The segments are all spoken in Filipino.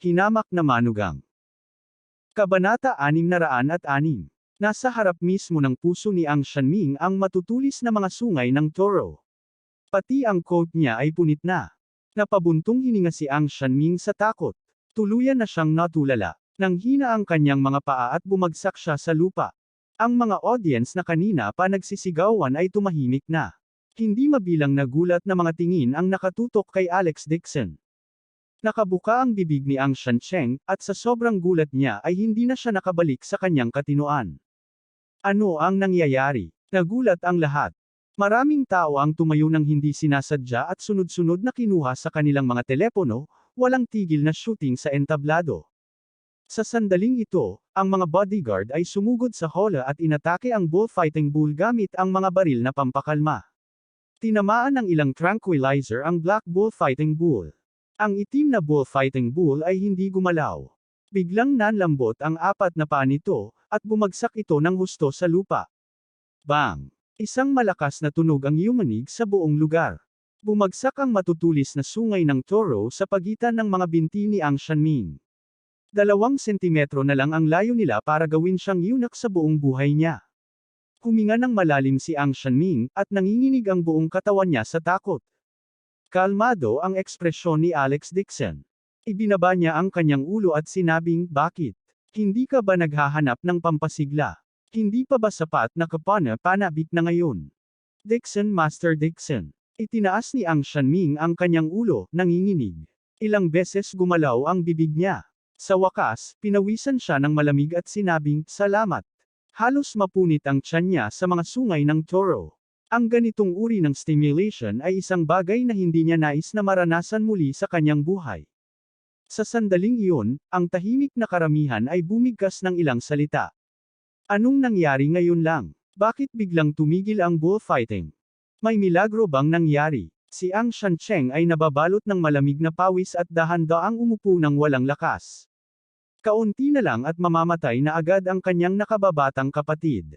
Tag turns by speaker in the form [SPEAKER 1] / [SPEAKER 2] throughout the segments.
[SPEAKER 1] Hinamak na manugang. Kabanata 606. Nasa harap mismo ng puso ni Ang Shanming ang matutulis na mga sungay ng Toro. Pati ang coat niya ay punit na. Napabuntong hininga si Ang Shanming sa takot. Tuluyan na siyang natulala. Nang hina ang kanyang mga paa at bumagsak siya sa lupa. Ang mga audience na kanina pa nagsisigawan ay tumahimik na. Hindi mabilang nagulat na mga tingin ang nakatutok kay Alex Dixon. Nakabuka ang bibig ni Ang Shancheng, at sa sobrang gulat niya ay hindi na siya nakabalik sa kanyang katinoan. Ano ang nangyayari? Nagulat ang lahat. Maraming tao ang tumayo ng hindi sinasadya at sunod-sunod na kinuha sa kanilang mga telepono, walang tigil na shooting sa entablado. Sa sandaling ito, ang mga bodyguard ay sumugod sa hola at inatake ang bullfighting bull gamit ang mga baril na pampakalma. Tinamaan ng ilang tranquilizer ang black bullfighting bull. Ang itim na bullfighting bull ay hindi gumalaw. Biglang nanlambot ang apat na paa nito, at bumagsak ito ng husto sa lupa. Bang! Isang malakas na tunog ang yumanig sa buong lugar. Bumagsak ang matutulis na sungay ng Toro sa pagitan ng mga binti ni Ang Shanming. 2 sentimetro na lang ang layo nila para gawin siyang eunuch sa buong buhay niya. Huminga ng malalim si Ang Shanming, at nanginginig ang buong katawan niya sa takot. Kalmado ang ekspresyon ni Alex Dixon. Ibinaba niya ang kanyang ulo at sinabing, "Bakit? Hindi ka ba naghahanap ng pampasigla? Hindi pa ba sapat na kapana-panabik na ngayon?" Dixon, Master Dixon. Itinaas ni Ang Shanming ang kanyang ulo, nanginginig. Ilang beses gumalaw ang bibig niya. Sa wakas, pinawisan siya ng malamig at sinabing, "Salamat." Halos mapunit ang tiyan niya sa mga sungay ng Toro. Ang ganitong uri ng stimulation ay isang bagay na hindi niya nais na maranasan muli sa kanyang buhay. Sa sandaling iyon, ang tahimik na karamihan ay bumigkas ng ilang salita. Anong nangyari ngayon lang? Bakit biglang tumigil ang bullfighting? May milagro bang nangyari? Si Ang Shancheng ay nababalot ng malamig na pawis at dahan-daang umupo ng walang lakas. Kaunti na lang at mamamatay na agad ang kanyang nakababatang kapatid.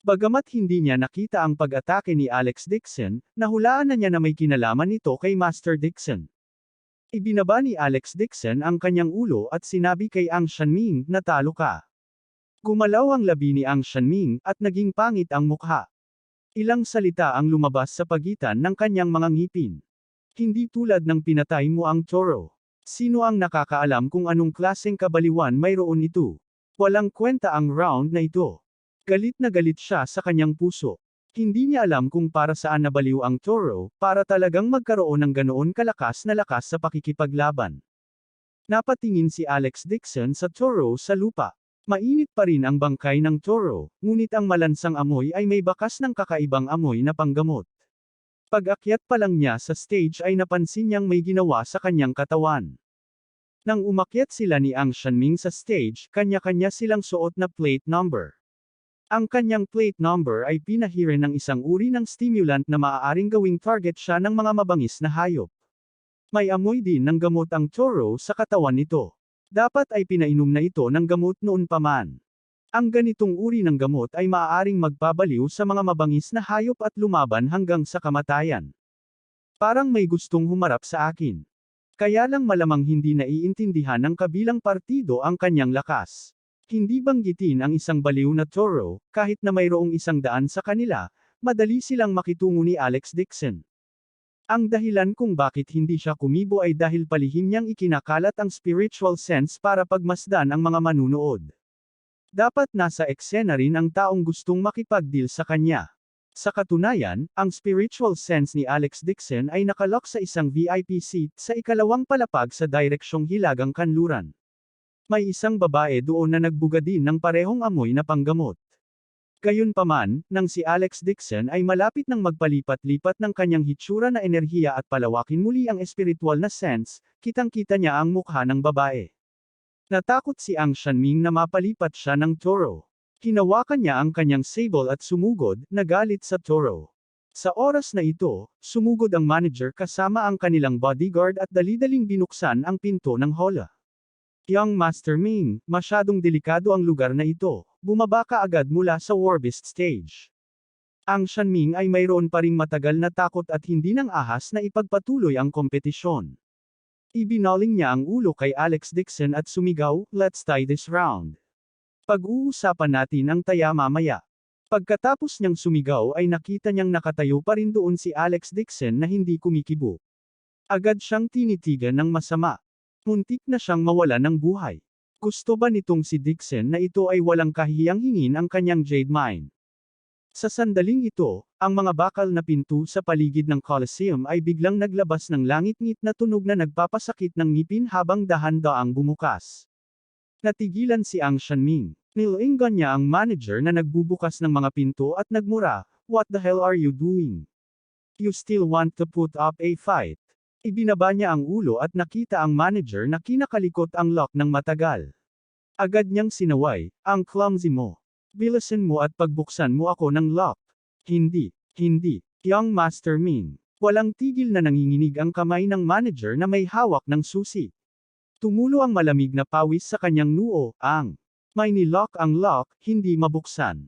[SPEAKER 1] Bagamat hindi niya nakita ang pag-atake ni Alex Dixon, nahulaan na niya na may kinalaman ito kay Master Dixon. Ibinaba ni Alex Dixon ang kanyang ulo at sinabi kay Ang Shanming, "Natalo ka." Gumalaw ang labi ni Ang Shanming, at naging pangit ang mukha. Ilang salita ang lumabas sa pagitan ng kanyang mga ngipin. Hindi tulad ng pinatay mo ang Toro. Sino ang nakakaalam kung anong klaseng kabaliwan mayroon ito? Walang kwenta ang round na ito. Galit na galit siya sa kanyang puso. Hindi niya alam kung para saan nabaliw ang Toro, para talagang magkaroon ng ganoon kalakas na lakas sa pakikipaglaban. Napatingin si Alex Dixon sa Toro sa lupa. Mainit pa rin ang bangkay ng Toro, ngunit ang malansang amoy ay may bakas ng kakaibang amoy na panggamot. Pag-akyat pa lang niya sa stage ay napansin niyang may ginawa sa kanyang katawan. Nang umakyat sila ni Ang Shanming sa stage, kanya-kanya silang suot na plate number. Ang kanyang plate number ay pinahiran ng isang uri ng stimulant na maaaring gawing target siya ng mga mabangis na hayop. May amoy din ng gamot ang Toro sa katawan nito. Dapat ay pinainom na ito ng gamot noon pa man. Ang ganitong uri ng gamot ay maaaring magpabaliw sa mga mabangis na hayop at lumaban hanggang sa kamatayan. Parang may gustong humarap sa akin. Kaya lang malamang hindi naiintindihan ng kabilang partido ang kanyang lakas. Hindi banggitin ang isang baliw na Toro, kahit na mayroong 100 sa kanila, madali silang makitungo ni Alex Dixon. Ang dahilan kung bakit hindi siya kumibo ay dahil palihim niyang ikinakalat ang spiritual sense para pagmasdan ang mga manunood. Dapat nasa eksena rin ang taong gustong makipag-deal sa kanya. Sa katunayan, ang spiritual sense ni Alex Dixon ay nakalock sa isang VIP seat sa ikalawang palapag sa direksyong Hilagang Kanluran. May isang babae doon na nagbuga din ng parehong amoy na panggamot. Gayunpaman, nang si Alex Dixon ay malapit ng magpalipat-lipat ng kanyang hitsura na enerhiya at palawakin muli ang espiritual na sense, kitang-kita niya ang mukha ng babae. Natakot si Ang Shanming na mapalipat siya ng Toro. Hinawakan niya ang kanyang sable at sumugod, nagalit sa Toro. Sa oras na ito, sumugod ang manager kasama ang kanilang bodyguard at dali-daling binuksan ang pinto ng hola. Young Master Ming, masyadong delikado ang lugar na ito, bumaba ka agad mula sa Warbist stage. Ang Shanming ay mayroon pa ring matagal na takot at hindi nang ahas na ipagpatuloy ang kompetisyon. Ibinaling niya ang ulo kay Alex Dixon at sumigaw, "Let's tie this round. Pag-uusapan natin ang taya mamaya." Pagkatapos niyang sumigaw ay nakita niyang nakatayo pa rin doon si Alex Dixon na hindi kumikibo. Agad siyang tinitigan ng masama. Muntik na siyang mawala ng buhay. Gusto ba nitong si Dixon na ito ay walang kahiyang hingin ang kanyang jade mine? Sa sandaling ito, ang mga bakal na pinto sa paligid ng Coliseum ay biglang naglabas ng langit-ngit na tunog na nagpapasakit ng ngipin habang dahan-daang bumukas. Natigilan si Ang Shanming. Nilainggan niya ang manager na nagbubukas ng mga pinto at nagmura, "What the hell are you doing? You still want to put up a fight?" Ibinaba niya ang ulo at nakita ang manager na kinakalikot ang lock ng matagal. Agad niyang sinaway, "Ang clumsy mo. Bilisan mo at pagbuksan mo ako ng lock." "Hindi, hindi, young Master Ming." Walang tigil na nanginginig ang kamay ng manager na may hawak ng susi. Tumulo ang malamig na pawis sa kanyang noo, may nilock ang lock, hindi mabuksan.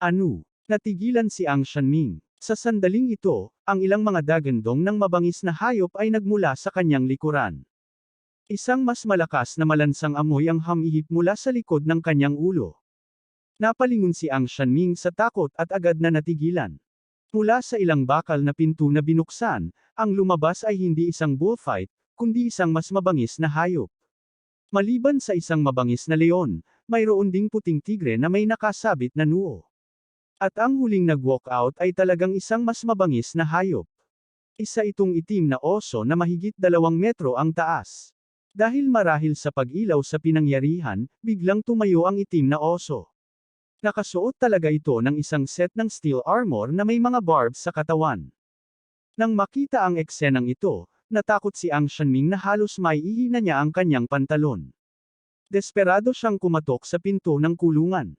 [SPEAKER 1] Ano? Natigilan si Ang Shanming. Sa sandaling ito, ang ilang mga dagandong ng mabangis na hayop ay nagmula sa kanyang likuran. Isang mas malakas na malansang amoy ang humihip mula sa likod ng kanyang ulo. Napalingon si Ang Shanming sa takot at agad na natigilan. Mula sa ilang bakal na pinto na binuksan, ang lumabas ay hindi isang bullfight, kundi isang mas mabangis na hayop. Maliban sa isang mabangis na leon, mayroon ding puting tigre na may nakasabit na noo. At ang huling nag-walk out ay talagang isang mas mabangis na hayop. Isa itong itim na oso na mahigit 2 metro ang taas. Dahil marahil sa pag-ilaw sa pinangyarihan, biglang tumayo ang itim na oso. Nakasuot talaga ito ng isang set ng steel armor na may mga barbs sa katawan. Nang makita ang eksenang ito, natakot si Ang Shanming na halos maiihi na niya ang kanyang pantalon. Desperado siyang kumatok sa pinto ng kulungan.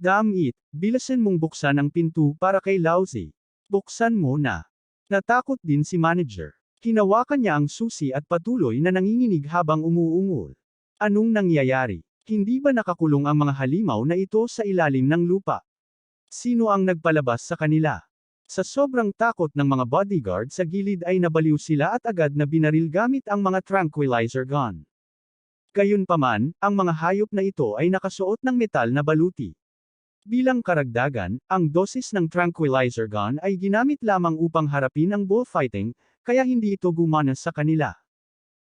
[SPEAKER 1] "Damn it, bilisan mong buksan ang pinto para kay Lousy. Buksan mo na." Natakot din si manager. Hinawakan niya ang susi at patuloy na nanginginig habang umuungol. Anong nangyayari? Hindi ba nakakulong ang mga halimaw na ito sa ilalim ng lupa? Sino ang nagpalabas sa kanila? Sa sobrang takot ng mga bodyguard sa gilid ay nabaliw sila at agad na binaril gamit ang mga tranquilizer gun. Gayunpaman, ang mga hayop na ito ay nakasuot ng metal na baluti. Bilang karagdagan, ang dosis ng tranquilizer gun ay ginamit lamang upang harapin ang bullfighting, kaya hindi ito gumana sa kanila.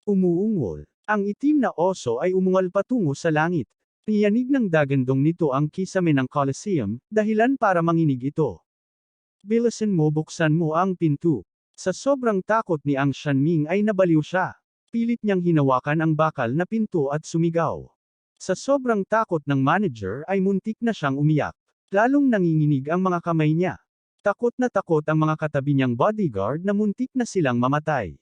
[SPEAKER 1] Umuungol. Ang itim na oso ay umungal patungo sa langit. Niyanig ng dagandong nito ang kisame ng Coliseum, dahilan para manginig ito. "Bilisan mo, buksan mo ang pinto." Sa sobrang takot ni Ang Shanming ay nabaliw siya. Pilit niyang hinawakan ang bakal na pinto at sumigaw. Sa sobrang takot ng manager ay muntik na siyang umiyak. Lalong nanginginig ang mga kamay niya. Takot na takot ang mga katabi niyang bodyguard na muntik na silang mamatay.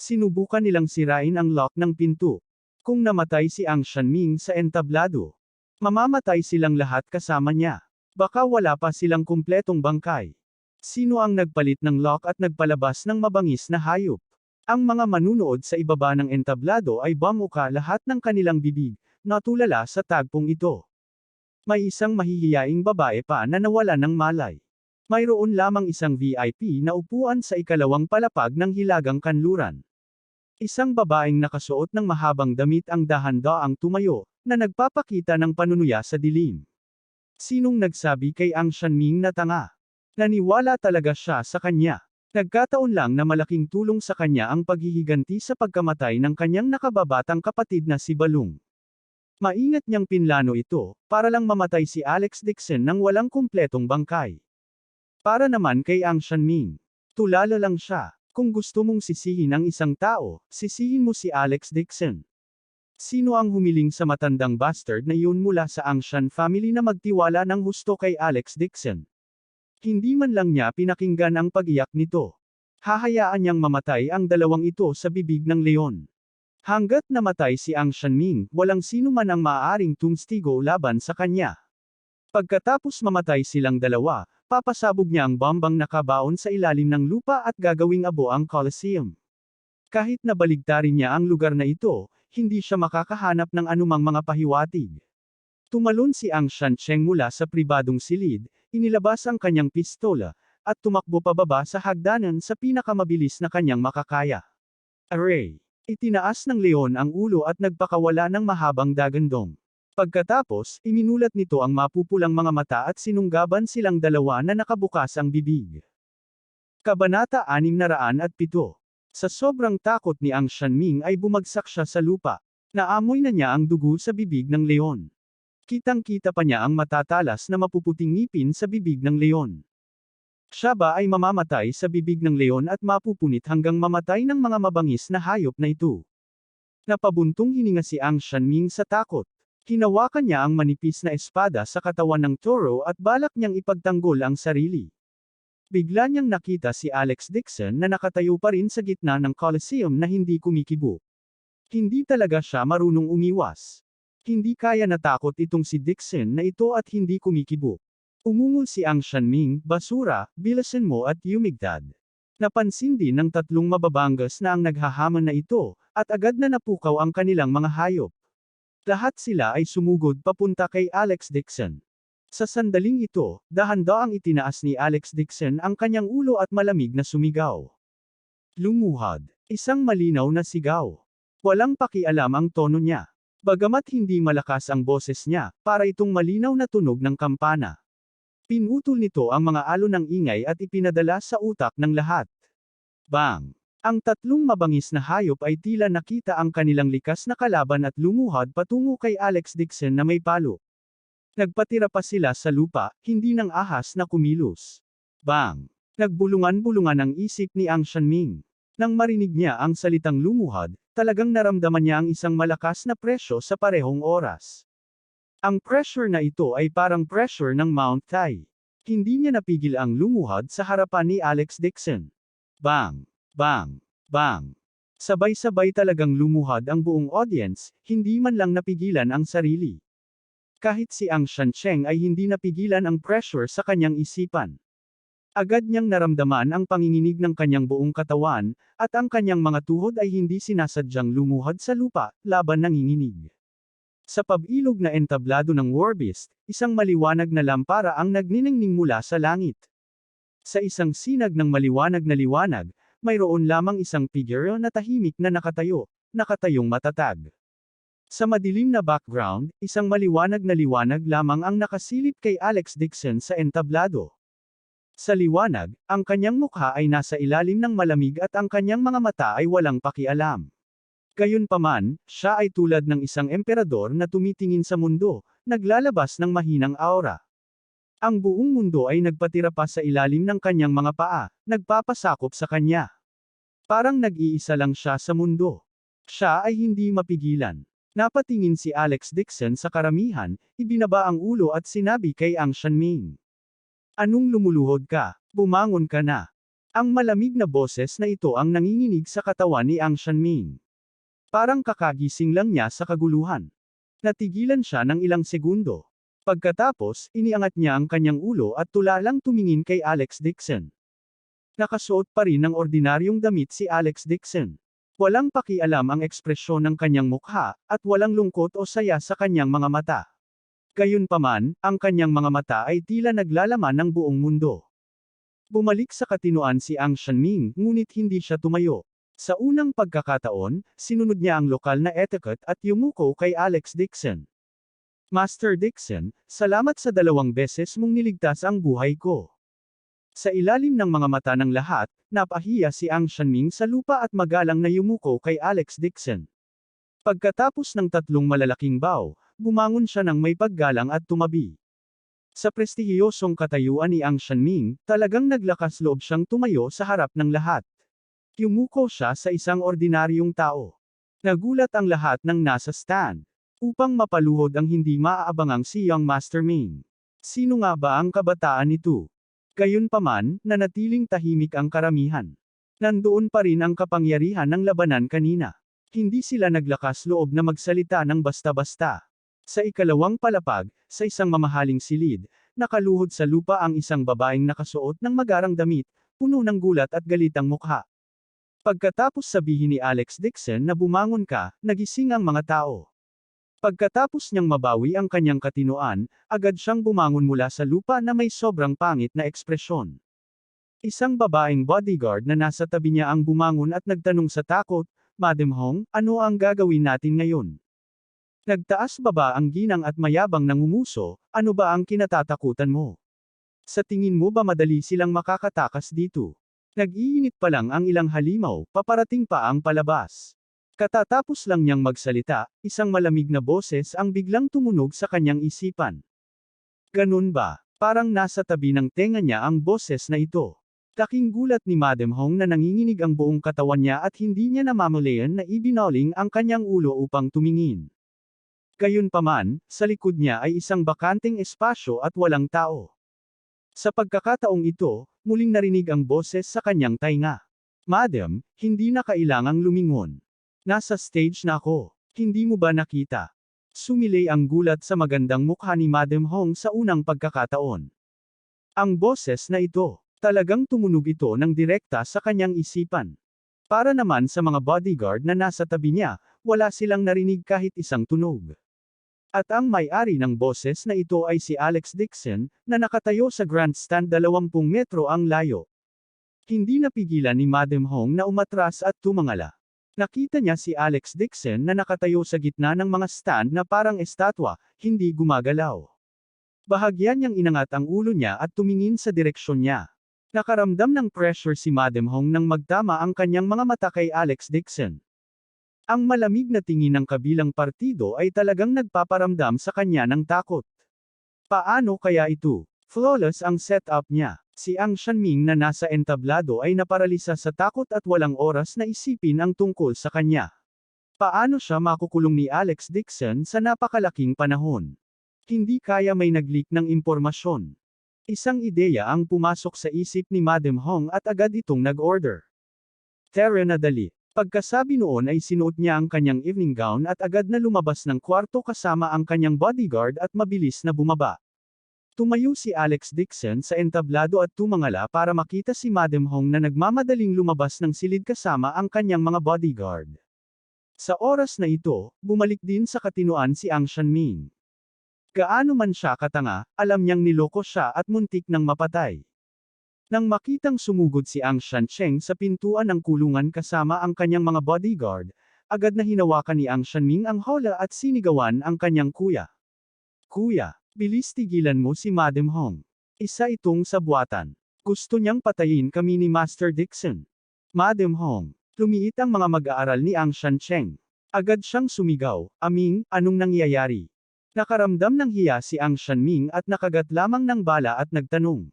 [SPEAKER 1] Sinubukan nilang sirain ang lock ng pinto. Kung namatay si Ang Shanming sa entablado, mamamatay silang lahat kasama niya. Baka wala pa silang kumpletong bangkay. Sino ang nagpalit ng lock at nagpalabas ng mabangis na hayop? Ang mga manunood sa ibaba ng entablado ay bamuka lahat ng kanilang bibig, natulala sa tagpong ito. May isang mahihiyaing babae pa na nawala ng malay. Mayroon lamang isang VIP na upuan sa ikalawang palapag ng hilagang kanluran. Isang babaeng nakasuot ng mahabang damit ang dahan-daang tumayo, na nagpapakita ng panunuya sa dilim. Sinong nagsabi kay Ang Shanming na tanga? Naniwala talaga siya sa kanya. Nagkataon lang na malaking tulong sa kanya ang paghihiganti sa pagkamatay ng kanyang nakababatang kapatid na si Balung. Maingat niyang pinlano ito, para lang mamatay si Alex Dixon nang walang kumpletong bangkay. Para naman kay Ang Shanming, tulala lang siya. Kung gusto mong sisihin ang isang tao, sisihin mo si Alex Dixon. Sino ang humiling sa matandang bastard na iyon mula sa Ang Shan family na magtiwala ng husto kay Alex Dixon? Hindi man lang niya pinakinggan ang pag-iyak nito. Hahayaan niyang mamatay ang dalawang ito sa bibig ng leon. Hanggat namatay si Ang Shanming, walang sino man ang maaaring tumstigo laban sa kanya. Pagkatapos mamatay silang dalawa, papasabog niya ang bombang nakabaon sa ilalim ng lupa at gagawing abo ang Coliseum. Kahit na baligtarin niya ang lugar na ito, hindi siya makakahanap ng anumang mga pahiwatig. Tumalon si Ang Shancheng mula sa pribadong silid, inilabas ang kanyang pistola, at tumakbo pababa sa hagdanan sa pinakamabilis na kanyang makakaya. Array! Itinaas ng leon ang ulo at nagpakawala ng mahabang dagandong. Pagkatapos, iminulat nito ang mapupulang mga mata at sinunggaban silang dalawa na nakabukas ang bibig. Kabanata 607. Sa sobrang takot ni Ang Shanming ay bumagsak siya sa lupa. Naamoy na niya ang dugo sa bibig ng leon. Kitang-kita pa niya ang matatalas na mapuputing ngipin sa bibig ng leon. Siya ba ay mamamatay sa bibig ng leon at mapupunit hanggang mamatay ng mga mabangis na hayop na ito? Napabuntong hininga si Ang Shanming sa takot. Hinawakan niya ang manipis na espada sa katawan ng toro at balak niyang ipagtanggol ang sarili. Bigla niyang nakita si Alex Dixon na nakatayo pa rin sa gitna ng Coliseum na hindi kumikibo. Hindi talaga siya marunong umiwas. Hindi kaya natakot itong si Dixon na ito at hindi kumikibo. Umungol si Ang Shanming, basura, bilasan mo at yumigdad. Napansin din ng tatlong mababangas na ang naghahamon na ito, at agad na napukaw ang kanilang mga hayop. Lahat sila ay sumugod papunta kay Alex Dixon. Sa sandaling ito, dahan-daang itinaas ni Alex Dixon ang kanyang ulo at malamig na sumigaw. Lumuhod. Isang malinaw na sigaw. Walang pakialam ang tono niya. Bagamat hindi malakas ang boses niya, para itong malinaw na tunog ng kampana. Pinutol nito ang mga alon ng ingay at ipinadala sa utak ng lahat. Bang! Ang tatlong mabangis na hayop ay tila nakita ang kanilang likas na kalaban at lumuhod patungo kay Alex Dixon na may palo. Nagpatira pa sila sa lupa, hindi ng ahas na kumilos. Bang! Nagbulungan-bulungan ang isip ni Ang Shanming. Nang marinig niya ang salitang lumuhod, talagang naramdaman niya ang isang malakas na presyo sa parehong oras. Ang pressure na ito ay parang pressure ng Mount Tai. Hindi niya napigil ang lumuhod sa harapan ni Alex Dixon. Bang! Bang! Bang! Sabay-sabay talagang lumuhod ang buong audience, hindi man lang napigilan ang sarili. Kahit si Ang Shancheng ay hindi napigilan ang pressure sa kanyang isipan. Agad niyang naramdaman ang panginginig ng kanyang buong katawan, at ang kanyang mga tuhod ay hindi sinasadyang lumuhod sa lupa, laban nanginginig. Sa pabilog na entablado ng Warbeast, isang maliwanag na lampara ang nagniningning mula sa langit. Sa isang sinag ng maliwanag na liwanag, mayroon lamang isang figure na tahimik na nakatayong matatag. Sa madilim na background, isang maliwanag na liwanag lamang ang nakasilip kay Alex Dixon sa entablado. Sa liwanag, ang kanyang mukha ay nasa ilalim ng malamig at ang kanyang mga mata ay walang pakialam. Gayunpaman, siya ay tulad ng isang emperador na tumitingin sa mundo, naglalabas ng mahinang aura. Ang buong mundo ay nagpatira pa sa ilalim ng kanyang mga paa, nagpapasakop sa kanya. Parang nag-iisa lang siya sa mundo. Siya ay hindi mapigilan. Napatingin si Alex Dixon sa karamihan, ibinaba ang ulo at sinabi kay Ang Shanming. Anong lumuluhod ka? Bumangon ka na. Ang malamig na boses na ito ang nanginginig sa katawan ni Ang Shanming. Parang kakagising lang niya sa kaguluhan. Natigilan siya ng ilang segundo. Pagkatapos, iniangat niya ang kanyang ulo at tulalang tumingin kay Alex Dixon. Nakasuot pa rin ng ordinaryong damit si Alex Dixon. Walang pakialam ang ekspresyon ng kanyang mukha, at walang lungkot o saya sa kanyang mga mata. Gayunpaman, ang kanyang mga mata ay tila naglalaman ng buong mundo. Bumalik sa katinoan si Ang Shanming, ngunit hindi siya tumayo. Sa unang pagkakataon, sinunod niya ang lokal na etiquette at yumuko kay Alex Dixon. Master Dixon, salamat sa 2 beses mong niligtas ang buhay ko. Sa ilalim ng mga mata ng lahat, napahiya si Ang Shanming sa lupa at magalang na yumuko kay Alex Dixon. Pagkatapos ng 3 malalaking bow, bumangon siya ng may paggalang at tumabi. Sa prestihiyosong katayuan ni Ang Shanming, talagang naglakas loob siyang tumayo sa harap ng lahat. Yumuko siya sa isang ordinaryong tao. Nagulat ang lahat ng nasa stand. Upang mapaluhod ang hindi maaabangang si Young Master Ming. Sino nga ba ang kabataan nito? Gayunpaman, nanatiling tahimik ang karamihan. Nandoon pa rin ang kapangyarihan ng labanan kanina. Hindi sila naglakas loob na magsalita ng basta-basta. Sa ikalawang palapag, sa isang mamahaling silid, nakaluhod sa lupa ang isang babaeng nakasuot ng magarang damit, puno ng gulat at galitang mukha. Pagkatapos sabihin ni Alex Dixon na bumangon ka, nagising ang mga tao. Pagkatapos niyang mabawi ang kanyang katinoan, agad siyang bumangon mula sa lupa na may sobrang pangit na ekspresyon. Isang babaeng bodyguard na nasa tabi niya ang bumangon at nagtanong sa takot, Madam Hong, ano ang gagawin natin ngayon? Nagtaas baba ang ginang at mayabang ng umuso, ano ba ang kinatatakutan mo? Sa tingin mo ba madali silang makakatakas dito? Nag-iinit pa lang ang ilang halimaw, paparating pa ang palabas. Katatapos lang niyang magsalita, isang malamig na boses ang biglang tumunog sa kanyang isipan. Ganun ba? Parang nasa tabi ng tenga niya ang boses na ito. Taking gulat ni Madam Hong na nanginginig ang buong katawan niya at hindi niya namamalayan na ibinoling ang kanyang ulo upang tumingin. Gayunpaman, sa likod niya ay isang bakanteng espasyo at walang tao. Sa pagkakataong ito, muling narinig ang boses sa kanyang tainga. Madam, hindi na kailangang lumingon. Nasa stage na ako. Hindi mo ba nakita? Sumilay ang gulat sa magandang mukha ni Madam Hong sa unang pagkakataon. Ang boses na ito, talagang tumunog ito ng direkta sa kanyang isipan. Para naman sa mga bodyguard na nasa tabi niya, wala silang narinig kahit isang tunog. At ang may-ari ng boses na ito ay si Alex Dixon, na nakatayo sa grandstand 20 metro ang layo. Hindi napigilan ni Madam Hong na umatras at tumangala. Nakita niya si Alex Dixon na nakatayo sa gitna ng mga stand na parang estatwa, hindi gumagalaw. Bahagya niyang inangat ang ulo niya at tumingin sa direksyon niya. Nakaramdam ng pressure si Madam Hong nang magtama ang kanyang mga mata kay Alex Dixon. Ang malamig na tingin ng kabilang partido ay talagang nagpaparamdam sa kanya ng takot. Paano kaya ito? Flawless ang setup niya. Si Ang Shanming na nasa entablado ay naparalisa sa takot at walang oras na isipin ang tungkol sa kanya. Paano siya makukulong ni Alex Dixon sa napakalaking panahon? Hindi kaya may nag-leak ng impormasyon. Isang ideya ang pumasok sa isip ni Madam Hong at agad itong nag-order. Tara na dali. Pagkasabi noon ay sinuot niya ang kanyang evening gown at agad na lumabas ng kwarto kasama ang kanyang bodyguard at mabilis na bumaba. Tumayo si Alex Dixon sa entablado at tumangala para makita si Madam Hong na nagmamadaling lumabas ng silid kasama ang kanyang mga bodyguard. Sa oras na ito, bumalik din sa katinuan si Ang Shanming. Gaano man siya katanga, alam niyang niloko siya at muntik nang mapatay. Nang makitang sumugod si Ang Shancheng sa pintuan ng kulungan kasama ang kanyang mga bodyguard, agad na hinawakan ni Ang Shanming ang hola at sinigawan ang kanyang kuya. Kuya, bilis tigilan mo si Madam Hong. Isa itong sabwatan. Gusto niyang patayin kami ni Master Dixon. Madam Hong, lumiit ang mga mag-aaral ni Ang Shancheng. Agad siyang sumigaw, Aming, anong nangyayari? Nakaramdam ng hiya si Ang Shanming at nakagat lamang ng bala at nagtanong.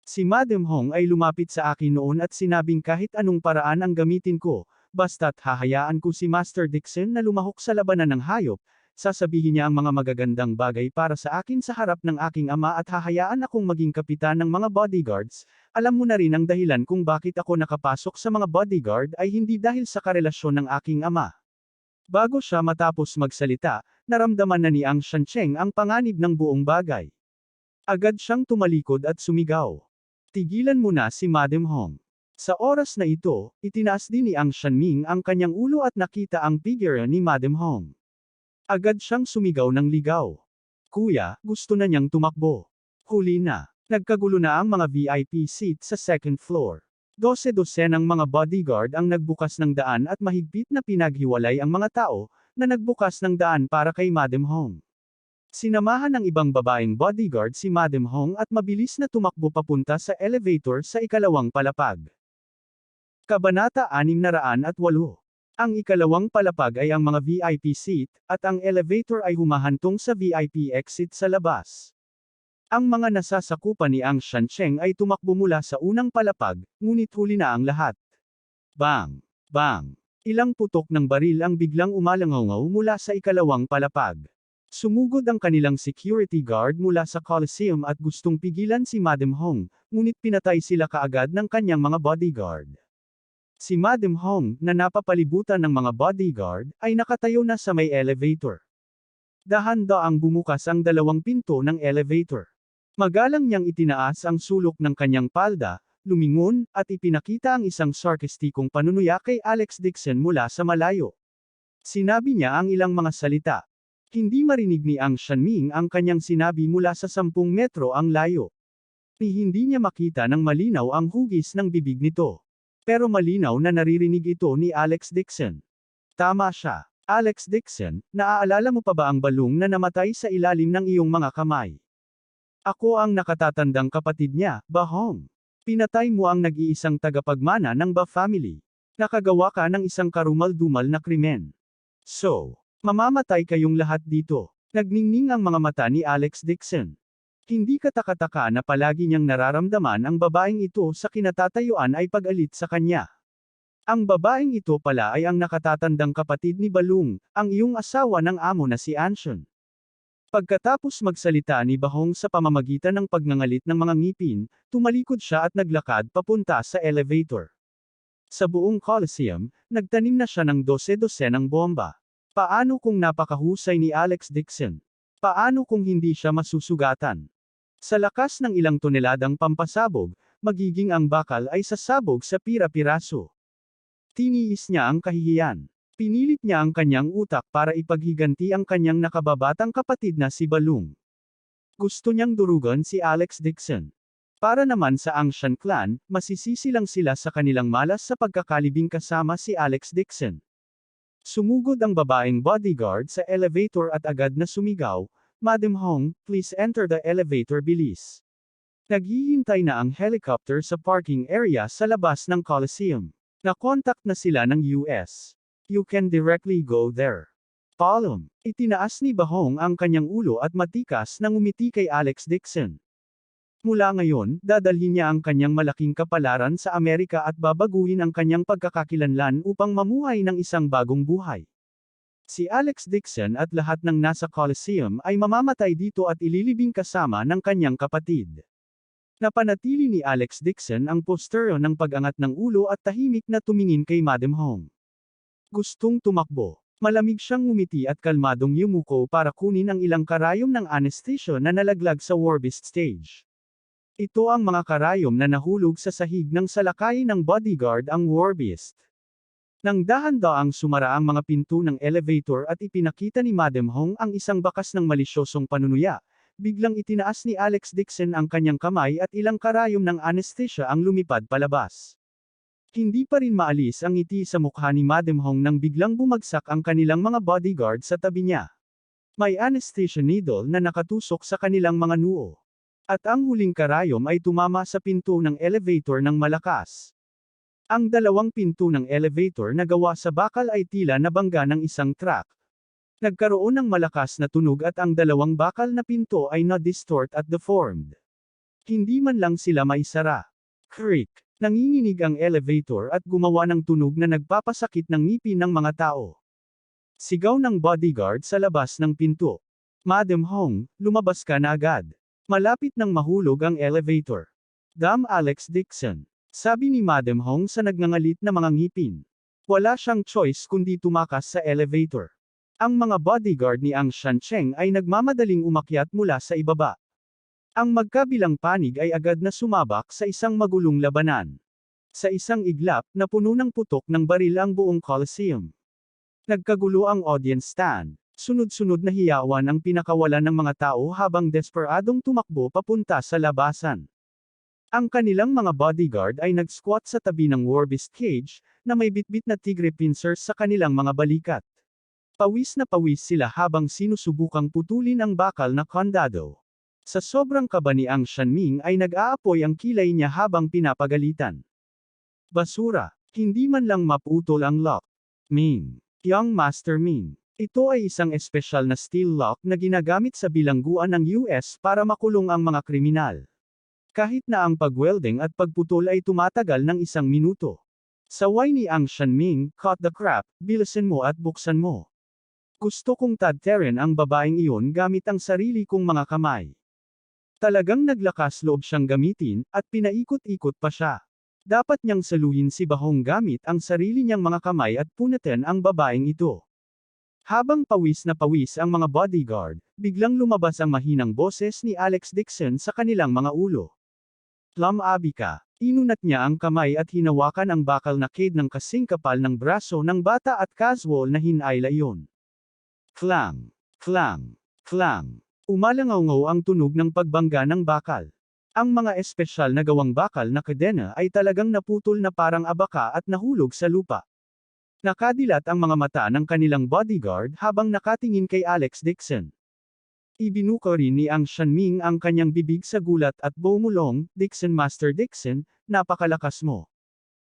[SPEAKER 1] Si Madam Hong ay lumapit sa akin noon at sinabing kahit anong paraan ang gamitin ko, basta't hahayaan ko si Master Dixon na lumahok sa labanan ng hayop, sasabihin niya ang mga magagandang bagay para sa akin sa harap ng aking ama at hahayaan akong maging kapitan ng mga bodyguards. Alam mo na rin ang dahilan kung bakit ako nakapasok sa mga bodyguard ay hindi dahil sa karelasyon ng aking ama. Bago siya matapos magsalita, naramdaman na ni Ang Shancheng ang panganib ng buong bagay. Agad siyang tumalikod at sumigaw. Tigilan mo na si Madam Hong. Sa oras na ito, itinaas din ni Ang Shanming ang kanyang ulo at nakita ang figure ni Madam Hong. Agad siyang sumigaw ng ligaw. Kuya, gusto na niyang tumakbo. Huli na. Nagkagulo na ang mga VIP seat sa second floor. 12 ng mga bodyguard ang nagbukas ng daan at mahigpit na pinaghiwalay ang mga tao na nagbukas ng daan para kay Madam Hong. Sinamahan ng ibang babaeng bodyguard si Madam Hong at mabilis na tumakbo papunta sa elevator sa ikalawang palapag. Kabanata 608. Ang ikalawang palapag ay ang mga VIP seat, at ang elevator ay humahantong sa VIP exit sa labas. Ang mga nasasakupan ni Ang Shancheng ay tumakbo mula sa unang palapag, ngunit huli na ang lahat. Bang! Bang! Ilang putok ng baril ang biglang umalangaw mula sa ikalawang palapag. Sumugod ang kanilang security guard mula sa Coliseum at gustong pigilan si Madam Hong, ngunit pinatay sila kaagad ng kanyang mga bodyguard. Si Madam Hong, na napapalibutan ng mga bodyguard, ay nakatayo na sa may elevator. Dahan-daang bumukas ang dalawang pinto ng elevator. Magalang niyang itinaas ang sulok ng kanyang palda, lumingon, at ipinakita ang isang sarkastikong panunuya kay Alex Dixon mula sa malayo. Sinabi niya ang ilang mga salita. Hindi marinig ni Ang Shanming ang kanyang sinabi mula sa 10 metro ang layo. Hindi niya makita ng malinaw ang hugis ng bibig nito. Pero malinaw na naririnig ito ni Alex Dixon. Tama siya. Alex Dixon, naaalala mo pa ba ang balung na namatay sa ilalim ng iyong mga kamay? Ako ang nakatatandang kapatid niya, Bahong. Pinatay mo ang nag-iisang tagapagmana ng Ba family. Nakagawa ka ng isang karumal-dumal na krimen. So, mamamatay kayong lahat dito. Nagningning ang mga mata ni Alex Dixon. Hindi katakataka na palagi niyang nararamdaman ang babaeng ito sa kinatatayuan ay pag-alit sa kanya. Ang babaeng ito pala ay ang nakatatandang kapatid ni Balung, ang iyong asawa ng amo na si Anson. Pagkatapos magsalita ni Bahong sa pamamagitan ng pagngangalit ng mga ngipin, tumalikod siya at naglakad papunta sa elevator. Sa buong Coliseum, nagtanim na siya ng 12 ng bomba. Paano kung napakahusay ni Alex Dixon? Paano kung hindi siya masusugatan? Sa lakas ng ilang toneladang pampasabog, magiging ang bakal ay sasabog sa pira-piraso. Tiniis niya ang kahihiyan. Pinilit niya ang kanyang utak para ipaghiganti ang kanyang nakababatang kapatid na si Balung. Gusto niyang durugan si Alex Dixon. Para naman sa Angshan clan, masisisi lang sila sa kanilang malas sa pagkakalibing kasama si Alex Dixon. Sumugod ang babaeng bodyguard sa elevator at agad na sumigaw, "Madam Hong, please enter the elevator bilis." Naghihintay na ang helicopter sa parking area sa labas ng Coliseum. Nakontak na sila ng US. "You can directly go there." Palom. Itinaas ni Bahong ang kanyang ulo at matikas na ngumiti kay Alex Dixon. Mula ngayon, dadalhin niya ang kanyang malaking kapalaran sa Amerika at babaguhin ang kanyang pagkakakilanlan upang mamuhay ng isang bagong buhay. Si Alex Dixon at lahat ng nasa Coliseum ay mamamatay dito at ililibing kasama ng kanyang kapatid. Napanatili ni Alex Dixon ang posteryo ng pag-angat ng ulo at tahimik na tumingin kay Madam Hong. Gustong tumakbo. Malamig siyang ngumiti at kalmadong yumuko para kunin ang ilang karayom ng anesthesia na nalaglag sa warbist stage. Ito ang mga karayom na nahulog sa sahig ng salakay ng bodyguard ang warbist. Nang dahan-daang sumara ang mga pinto ng elevator at ipinakita ni Madam Hong ang isang bakas ng malisyosong panunuya, biglang itinaas ni Alex Dixon ang kanyang kamay at ilang karayom ng anesthesia ang lumipad palabas. Hindi pa rin maalis ang ngiti sa mukha ni Madam Hong nang biglang bumagsak ang kanilang mga bodyguard sa tabi niya. May anesthesia needle na nakatusok sa kanilang mga noo. At ang huling karayom ay tumama sa pinto ng elevator ng malakas. Ang dalawang pinto ng elevator na gawa sa bakal ay tila nabangga ng isang truck. Nagkaroon ng malakas na tunog at ang dalawang bakal na pinto ay na-distort at deformed. Hindi man lang sila maisara. Creak. Nanginginig ang elevator at gumawa ng tunog na nagpapasakit ng ngipin ng mga tao. Sigaw ng bodyguard sa labas ng pinto. "Madam Hong, lumabas ka na agad." Malapit nang mahulog ang elevator. "Damn Alex Dixon," sabi ni Madam Hong sa nagngangalit na mga ngipin. Wala siyang choice kundi tumakas sa elevator. Ang mga bodyguard ni Ang Shancheng ay nagmamadaling umakyat mula sa ibaba. Ang magkabilang panig ay agad na sumabak sa isang magulong labanan. Sa isang iglap, napuno ng putok ng baril ang buong Coliseum. Nagkagulo ang audience stand. Sunod-sunod na hiyawan ang pinakawalan ng mga tao habang desperadong tumakbo papunta sa labasan. Ang kanilang mga bodyguard ay nag-squat sa tabi ng warbist cage, na may bitbit na tigre pincers sa kanilang mga balikat. Pawis na pawis sila habang sinusubukang putulin ang bakal na kandado. Sa sobrang kaba ni Ang Shanming ay nag-aapoy ang kilay niya habang pinapagalitan. Basura. Hindi man lang maputol ang lock. Ming. Young Master Ming. Ito ay isang espesyal na steel lock na ginagamit sa bilangguan ng US para makulong ang mga kriminal. Kahit na ang pag-welding at pagputol ay tumatagal ng 1 minuto. Saway ni Ang Shanming, "Cut the crap, bilisan mo at buksan mo." Gusto kong tadterin ang babaeng iyon gamit ang sarili kong mga kamay. Talagang naglakas loob siyang gamitin, at pinaikot-ikot pa siya. Dapat niyang saluhin si Bahong gamit ang sarili niyang mga kamay at punaten ang babaeng ito. Habang pawis na pawis ang mga bodyguard, biglang lumabas ang mahinang boses ni Alex Dixon sa kanilang mga ulo. "Plum Abika." Inunat niya ang kamay at hinawakan ang bakal na cade ng kasing kapal ng braso ng bata at casual na hinayla iyon. Clang! Clang! Clang! Umalangaw-ngaw ang tunog ng pagbangga ng bakal. Ang mga espesyal na gawang bakal na kadena ay talagang naputol na parang abaka at nahulog sa lupa. Nakadilat ang mga mata ng kanilang bodyguard habang nakatingin kay Alex Dixon. Ibinuko rin ni Ang Shanming ang kanyang bibig sa gulat at bumulong, "Dixon, Master Dixon, napakalakas mo."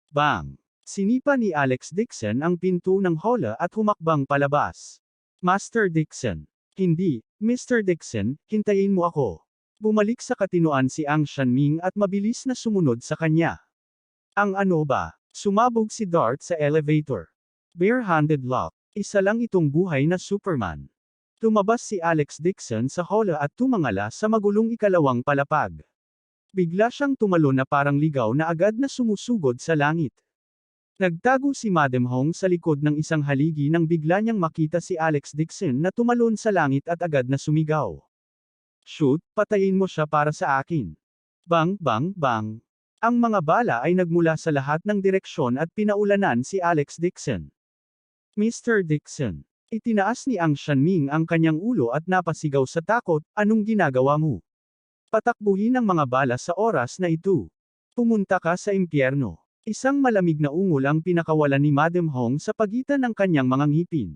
[SPEAKER 1] Bang! Sinipa ni Alex Dixon ang pinto ng hola at humakbang palabas. "Master Dixon. Hindi, Mr. Dixon, hintayin mo ako." Bumalik sa katinoan si Ang Shanming at mabilis na sumunod sa kanya. "Ang ano ba?" Sumabog si Dart sa elevator. Bare-handed lock. Isa lang itong buhay na Superman. Lumabas si Alex Dixon sa hola at tumangala sa magulong ikalawang palapag. Bigla siyang tumalon na parang ligaw na agad na sumusugod sa langit. Nagtago si Madam Hong sa likod ng isang haligi nang bigla niyang makita si Alex Dixon na tumalon sa langit at agad na sumigaw. "Shoot, patayin mo siya para sa akin." Bang, bang, bang. Ang mga bala ay nagmula sa lahat ng direksyon at pinaulanan si Alex Dixon. "Mr. Dixon." Itinaas ni Ang Shanming ang kanyang ulo at napasigaw sa takot, "Anong ginagawa mo? Patakbuhin ang mga bala sa oras na ito. Pumunta ka sa impyerno." Isang malamig na ungol ang pinakawalan ni Madam Hong sa pagitan ng kanyang mga ngipin.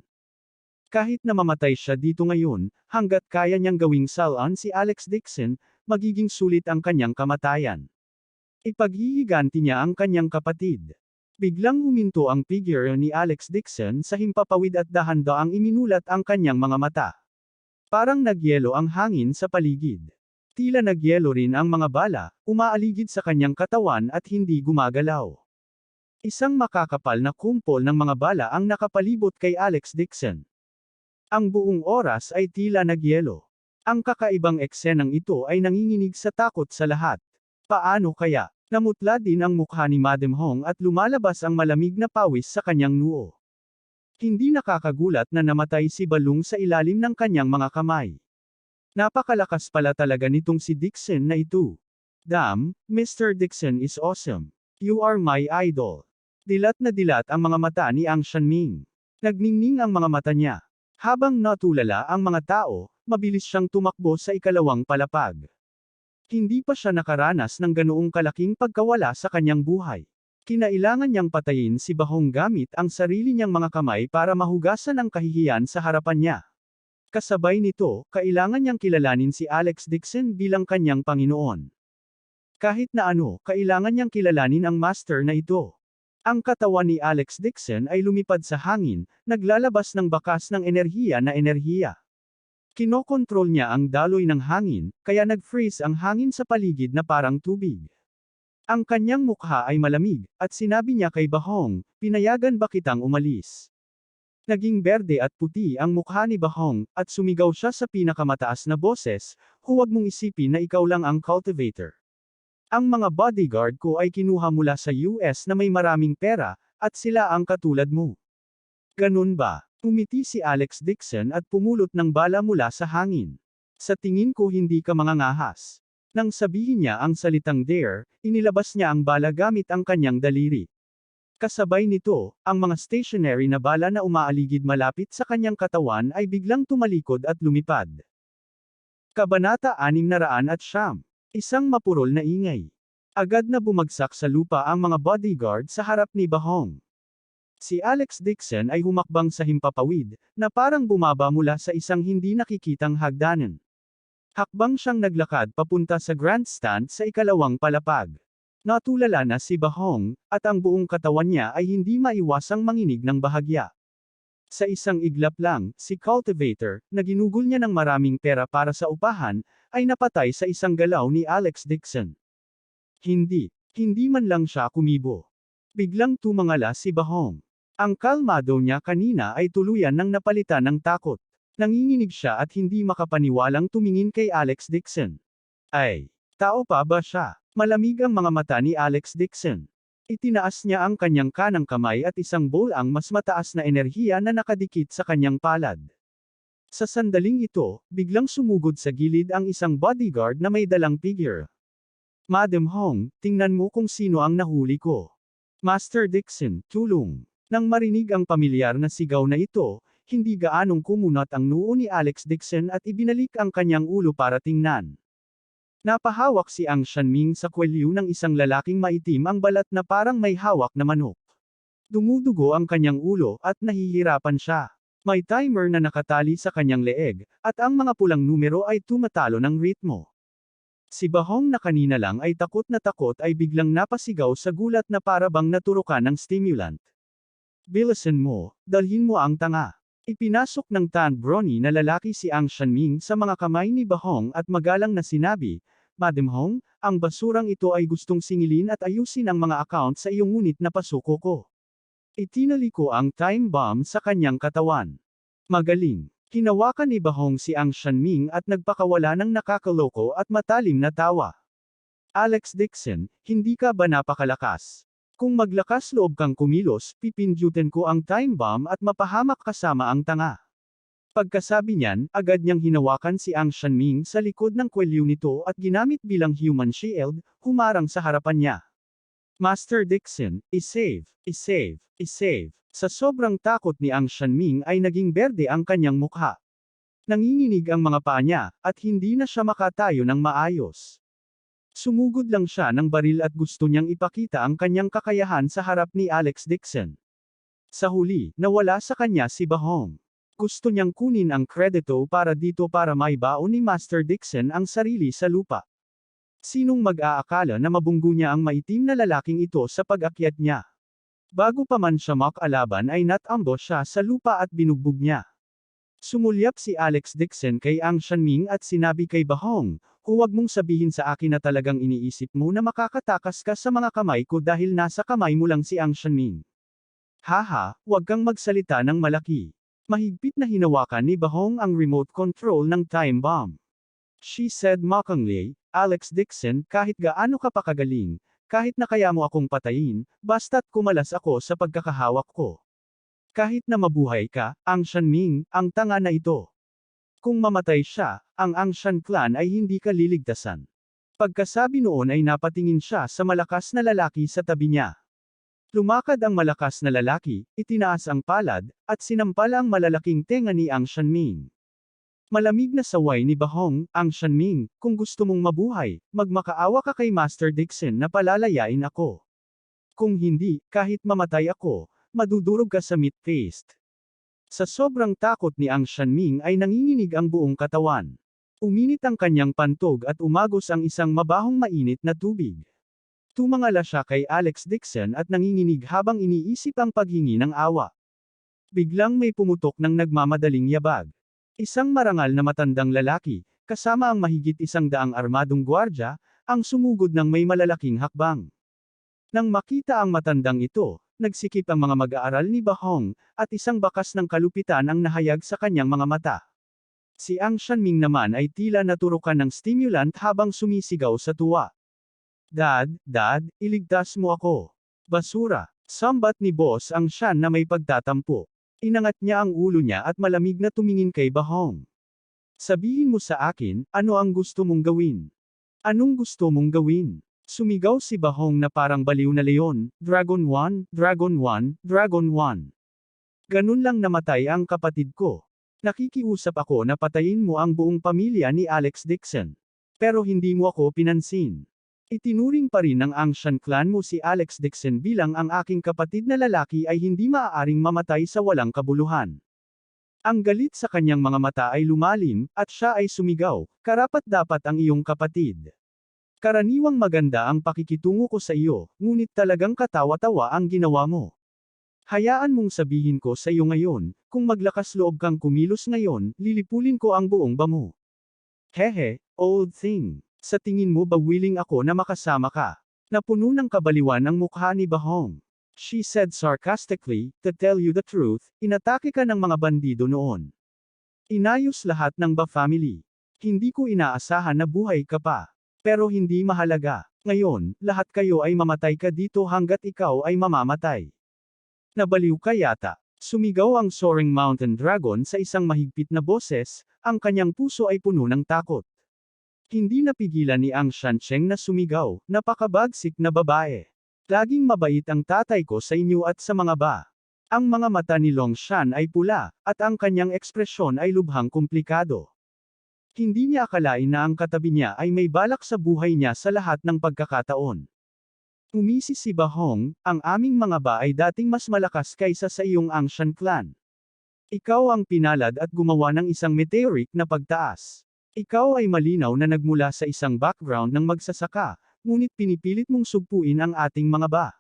[SPEAKER 1] Kahit na mamatay siya dito ngayon, hanggat kaya niyang gawing salon si Alex Dixon, magiging sulit ang kanyang kamatayan. Ipaghihiganti niya ang kanyang kapatid. Biglang huminto ang figure ni Alex Dixon sa himpapawid at dahan-daang iminulat ang kanyang mga mata. Parang nagyelo ang hangin sa paligid. Tila nagyelo rin ang mga bala, umaaligid sa kanyang katawan at hindi gumagalaw. Isang makakapal na kumpol ng mga bala ang nakapalibot kay Alex Dixon. Ang buong oras ay tila nagyelo. Ang kakaibang eksenang ito ay nanginginig sa takot sa lahat. Paano kaya? Namutla din ang mukha ni Madam Hong at lumalabas ang malamig na pawis sa kanyang noo. Hindi nakakagulat na namatay si Balung sa ilalim ng kanyang mga kamay. Napakalakas pala talaga nitong si Dixon na ito. "Damn, Mr. Dixon is awesome. You are my idol." Dilat na dilat ang mga mata ni Ang Shanming. Nagningning ang mga mata niya. Habang natulala ang mga tao, mabilis siyang tumakbo sa ikalawang palapag. Hindi pa siya nakaranas ng ganoong kalaking pagkawala sa kanyang buhay. Kinailangan niyang patayin si Bahong gamit ang sarili niyang mga kamay para mahugasan ang kahihiyan sa harapan niya. Kasabay nito, kailangan niyang kilalanin si Alex Dixon bilang kanyang Panginoon. Kahit na ano, kailangan niyang kilalanin ang master na ito. Ang katawan ni Alex Dixon ay lumipad sa hangin, naglalabas ng bakas ng enerhiya na enerhiya. Kinokontrol niya ang daloy ng hangin, kaya nag-freeze ang hangin sa paligid na parang tubig. Ang kanyang mukha ay malamig, at sinabi niya kay Bahong, "Pinayagan ba kitang umalis?" Naging berde at puti ang mukha ni Bahong, at sumigaw siya sa pinakamataas na boses, "Huwag mong isipin na ikaw lang ang cultivator. Ang mga bodyguard ko ay kinuha mula sa US na may maraming pera, at sila ang katulad mo." "Ganun ba?" Umiti si Alex Dixon at pumulot ng bala mula sa hangin. "Sa tingin ko hindi ka mangangahas." Nang sabihin niya ang salitang dare, inilabas niya ang bala gamit ang kanyang daliri. Kasabay nito, ang mga stationary na bala na umaaligid malapit sa kanyang katawan ay biglang tumalikod at lumipad. Kabanata 609. Isang mapurol na ingay. Agad na bumagsak sa lupa ang mga bodyguard sa harap ni Bahong. Si Alex Dixon ay humakbang sa himpapawid, na parang bumaba mula sa isang hindi nakikitang hagdanan. Hakbang siyang naglakad papunta sa grandstand sa ikalawang palapag. Natulala na si Bahong, at ang buong katawan niya ay hindi maiwasang manginig ng bahagya. Sa isang iglap lang, si Cultivator, na ginugol niya ng maraming pera para sa upahan, ay napatay sa isang galaw ni Alex Dixon. Hindi man lang siya kumibo. Biglang tumangala si Bahong. Ang kalmado niya kanina ay tuluyan ng napalitan ng takot. Nanginginig siya at hindi makapaniwalang tumingin kay Alex Dixon. Ay, tao pa ba siya? Malamig ang mga mata ni Alex Dixon. Itinaas niya ang kanyang kanang kamay at isang bowl ang mas mataas na enerhiya na nakadikit sa kanyang palad. Sa sandaling ito, biglang sumugod sa gilid ang isang bodyguard na may dalang figure. "Madam Hong, tingnan mo kung sino ang nahuli ko." "Master Dixon, tulong." Nang marinig ang pamilyar na sigaw na ito, hindi gaanong kumunat ang noo ni Alex Dixon at ibinalik ang kanyang ulo para tingnan. Napahawak si Ang Shanming sa kwelyo ng isang lalaking maitim ang balat na parang may hawak na manok. Dumudugo ang kanyang ulo at nahihirapan siya. May timer na nakatali sa kanyang leeg, at ang mga pulang numero ay tumatalo ng ritmo. Si Bahong na kanina lang ay takot ay biglang napasigaw sa gulat na para bang naturukan ng stimulant. Bilisan mo, dalhin mo ang tanga. Ipinasok ng Tan Brony na lalaki si Ang Shanming sa mga kamay ni Bahong at magalang na sinabi, Madam Hong, ang basurang ito ay gustong singilin at ayusin ang mga account sa iyong ngunit napasuko ko. Itinali ko ang time bomb sa kanyang katawan. Magaling. Hinawakan ni Bahong si Ang Shanming at nagpakawala ng nakakaloko at matalim na tawa. Alex Dixon, hindi ka ba napakalakas? Kung maglakas loob kang kumilos, pipindutin ko ang time bomb at mapahamak kasama ang tanga. Pagkasabi niyan, agad niyang hinawakan si Ang Shanming sa likod ng kwelyo nito at ginamit bilang human shield, humarang sa harapan niya. Master Dixon, isave, isave, isave. Sa sobrang takot ni Ang Shanming ay naging berde ang kanyang mukha. Nanginginig ang mga paa niya, at hindi na siya makatayo ng maayos. Sumugod lang siya ng baril at gusto niyang ipakita ang kanyang kakayahan sa harap ni Alex Dixon. Sa huli, nawala sa kanya si Bahong. Gusto niyang kunin ang kredito para dito para maibaon ni Master Dixon ang sarili sa lupa. Sinong mag-aakala na mabunggo niya ang maitim na lalaking ito sa pag-akyat niya? Bago pa man siya makalaban ay natambo siya sa lupa at binugbog niya. Sumulyap si Alex Dixon kay Ang Shanming at sinabi kay Bahong, huwag mong sabihin sa akin na talagang iniisip mo na makakatakas ka sa mga kamay ko dahil nasa kamay mo lang si Ang Shanming. Haha, huwag kang magsalita ng malaki. Mahigpit na hinawakan ni Bahong ang remote control ng time bomb. She said mockingly, Alex Dixon, kahit gaano ka pa kagaling, kahit na kaya mo akong patayin, basta't kumalas ako sa pagkakahawak ko. Kahit na mabuhay ka, Ang Shanming, ang tanga na ito. Kung mamatay siya, ang Ang Shan clan ay hindi ka liligtasan. Pagkasabi noon ay napatingin siya sa malakas na lalaki sa tabi niya. Lumakad ang malakas na lalaki, itinaas ang palad, at sinampal ang malalaking tenga ni Ang Shanming. Malamig na saway ni Bahong, Ang Shanming, kung gusto mong mabuhay, magmakaawa ka kay Master Dixon na palalayain ako. Kung hindi, kahit mamatay ako, madudurog ka sa meat paste. Sa sobrang takot ni Ang Shanming ay nanginginig ang buong katawan. Uminit ang kanyang pantog at umagos ang isang mabahong mainit na tubig. Tumangala siya kay Alex Dixon at nanginginig habang iniisip ang paghingi ng awa. Biglang may pumutok ng nagmamadaling yabag. Isang marangal na matandang lalaki, kasama ang mahigit 100 armadong gwardya, ang sumugod ng may malalaking hakbang. Nang makita ang matandang ito, nagsikip ang mga mag-aaral ni Bahong, at isang bakas ng kalupitan ang nahayag sa kanyang mga mata. Si Ang Shanming naman ay tila naturukan ng stimulant habang sumisigaw sa tuwa. Dad, iligtas mo ako. Basura. Sambat ni Boss Ang Shan na may pagtatampo. Inangat niya ang ulo niya at malamig na tumingin kay Bahong. Sabihin mo sa akin, ano ang gusto mong gawin? Anong gusto mong gawin? Sumigaw si Bahong na parang baliw na leon, Dragon 1, Dragon 1, Dragon 1. Ganun lang namatay ang kapatid ko. Nakikiusap ako na patayin mo ang buong pamilya ni Alex Dixon. Pero hindi mo ako pinansin. Itinuring pa rin ng Ang Shan clan mo si Alex Dixon bilang ang aking kapatid na lalaki ay hindi maaaring mamatay sa walang kabuluhan. Ang galit sa kanyang mga mata ay lumalim, at siya ay sumigaw, karapat-dapat ang iyong kapatid. Karaniwang maganda ang pakikitungo ko sa iyo, ngunit talagang katawa-tawa ang ginawa mo. Hayaan mong sabihin ko sa iyo ngayon, kung maglakas loob kang kumilos ngayon, lilipulin ko ang buong bamo. Hehe, old thing. Sa tingin mo ba willing ako na makasama ka? Napuno ng kabaliwan ang mukha ni Bahong. She said sarcastically, to tell you the truth, inatake ka ng mga bandido noon. Inayos lahat ng Ba family. Hindi ko inaasahan na buhay ka pa. Pero hindi mahalaga. Ngayon, lahat kayo ay mamatay ka dito hanggat ikaw ay mamamatay. Nabaliw ka yata. Sumigaw ang soaring mountain dragon sa isang mahigpit na boses, ang kanyang puso ay puno ng takot. Hindi napigilan ni Ang Shancheng na sumigaw, napakabagsik na babae. Laging mabait ang tatay ko sa inyo at sa mga ba. Ang mga mata ni Long Shan ay pula, at ang kanyang ekspresyon ay lubhang komplikado. Hindi niya akalain na ang katabi niya ay may balak sa buhay niya sa lahat ng pagkakataon. Umisi si Bahong, ang aming mga ba ay dating mas malakas kaysa sa iyong Angshan clan. Ikaw ang pinalad at gumawa ng isang meteoric na pagtaas. Ikaw ay malinaw na nagmula sa isang background ng magsasaka, ngunit pinipilit mong sugpuin ang ating mga ba.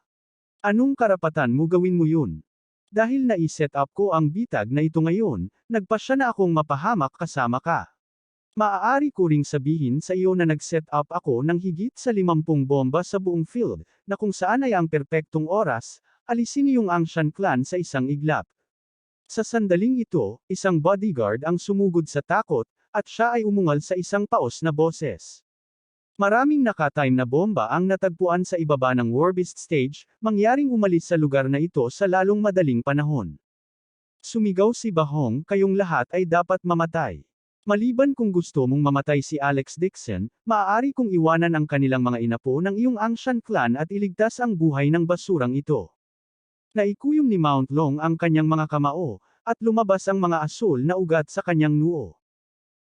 [SPEAKER 1] Anong karapatan mo gawin mo yun? Dahil naiset up ko ang bitag na ito ngayon, nagpasya na akong mapahamak kasama ka. Maaari ko ring sabihin sa iyo na nag-set up ako ng higit sa 50 bomba sa buong field, na kung saan ay ang perpektong oras, alisin iyong Angshan clan sa isang iglap. Sa sandaling ito, isang bodyguard ang sumugod sa takot, at siya ay umungal sa isang paos na boses. Maraming nakatime na bomba ang natagpuan sa ibaba ng Warbist stage, mangyaring umalis sa lugar na ito sa lalong madaling panahon. Sumigaw si Bahong, kayong lahat ay dapat mamatay. Maliban kung gusto mong mamatay si Alex Dixon, maaari kong iwanan ang kanilang mga inapo ng iyong Angshan clan at iligtas ang buhay ng basurang ito. Naikuyom ni Mount Long ang kanyang mga kamao, at lumabas ang mga asul na ugat sa kanyang noo.